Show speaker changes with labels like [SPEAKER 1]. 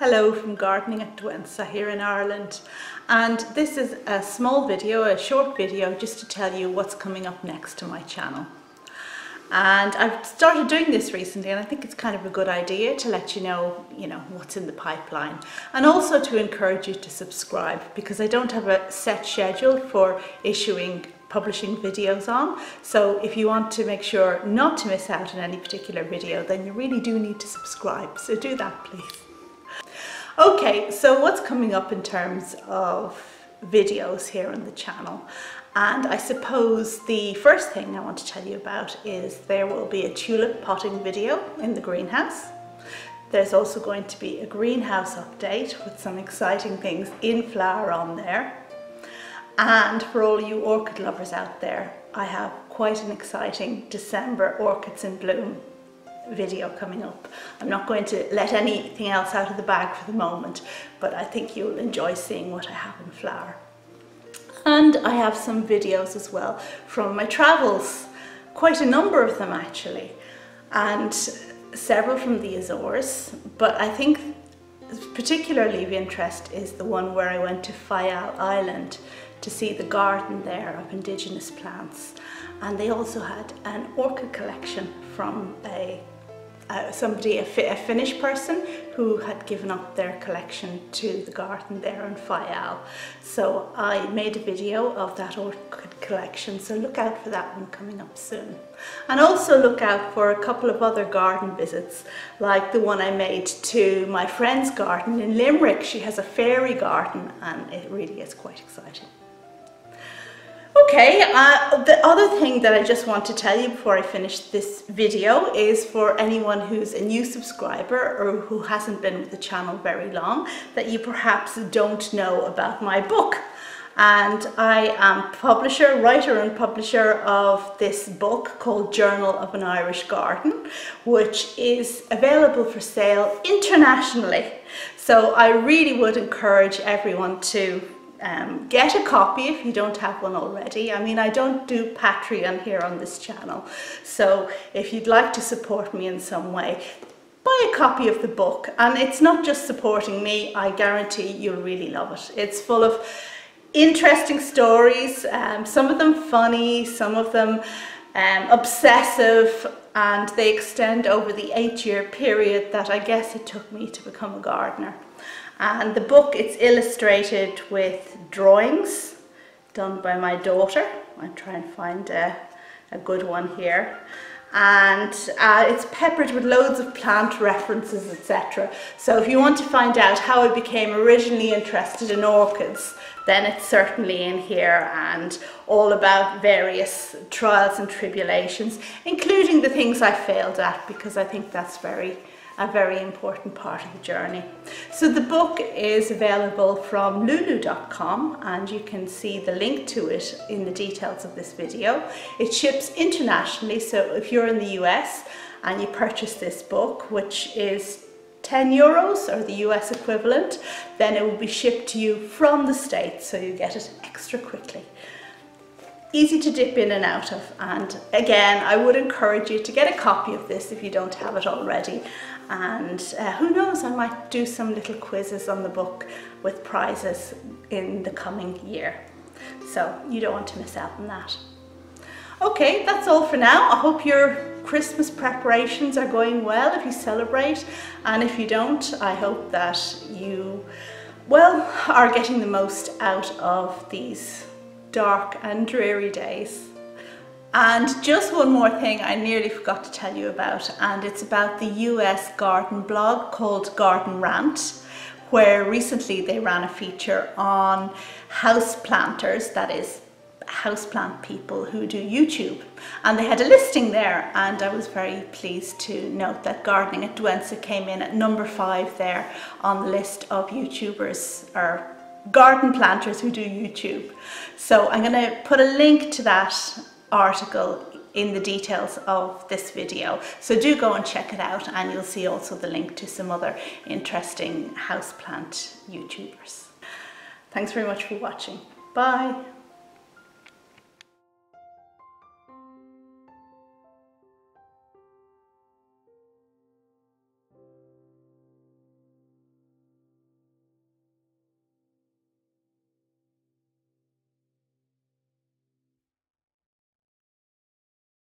[SPEAKER 1] Hello from Gardening at Dwensa here in Ireland, and this is a small video, a short video just to tell you what's coming up next to my channel. And I've started doing this recently, and I think it's kind of a good idea to let you know what's in the pipeline, and also to encourage you to subscribe, because I don't have a set schedule for publishing videos on. So if you want to make sure not to miss out on any particular video, then you really do need to subscribe. So do that, please. Okay, so what's coming up in terms of videos here on the channel? And I suppose the first thing I want to tell you about is there will be a tulip potting video in the greenhouse. There's also going to be a greenhouse update with some exciting things in flower on there. And for all you orchid lovers out there, I have quite an exciting December Orchids in Bloom video coming up. I'm not going to let anything else out of the bag for the moment, but I think you'll enjoy seeing what I have in flower. And I have some videos as well from my travels, quite a number of them actually, and several from the Azores, but I think particularly of interest is the one where I went to Fayal Island to see the garden there of indigenous plants. And they also had an orchid collection from a Finnish person who had given up their collection to the garden there in Fayal. So I made a video of that orchid collection, so look out for that one coming up soon. And also look out for a couple of other garden visits, like the one I made to my friend's garden in Limerick. She has a fairy garden and it really is quite exciting. Okay, the other thing that I just want to tell you before I finish this video is for anyone who's a new subscriber or who hasn't been with the channel very long, that you perhaps don't know about my book. And I am writer and publisher of this book called Journal of an Irish Garden, which is available for sale internationally. So I really would encourage everyone to get a copy if you don't have one already. I mean, I don't do Patreon here on this channel, so if you'd like to support me in some way, buy a copy of the book. And it's not just supporting me, I guarantee you'll really love it. It's full of interesting stories, some of them funny, some of them obsessive, and they extend over the 8-year period that I guess it took me to become a gardener. And the book, it's illustrated with drawings done by my daughter. I'll try and find a good one here. And it's peppered with loads of plant references, etc. So if you want to find out how I became originally interested in orchids, then it's certainly in here, and all about various trials and tribulations, including the things I failed at, because I think that's a very important part of the journey. So the book is available from lulu.com, and you can see the link to it in the details of this video. It ships internationally, so if you're in the US and you purchase this book, which is €10 or the US equivalent, then it will be shipped to you from the States, so you get it extra quickly. Easy to dip in and out of, and again, I would encourage you to get a copy of this if you don't have it already. And who knows, I might do some little quizzes on the book with prizes in the coming year. So you don't want to miss out on that. Okay, that's all for now. I hope your Christmas preparations are going well if you celebrate, and if you don't, I hope that you, well, are getting the most out of these dark and dreary days. And just one more thing I nearly forgot to tell you about, and it's about the US garden blog called Garden Rant, where recently they ran a feature on houseplanters, that is, houseplant people who do YouTube. And they had a listing there, and I was very pleased to note that Gardening at Dwensa came in at number 5 there on the list of YouTubers or garden planters who do YouTube. So I'm going to put a link to that article in the details of this video, so do go and check it out, and you'll see also the link to some other interesting houseplant YouTubers. Thanks very much for watching. Bye.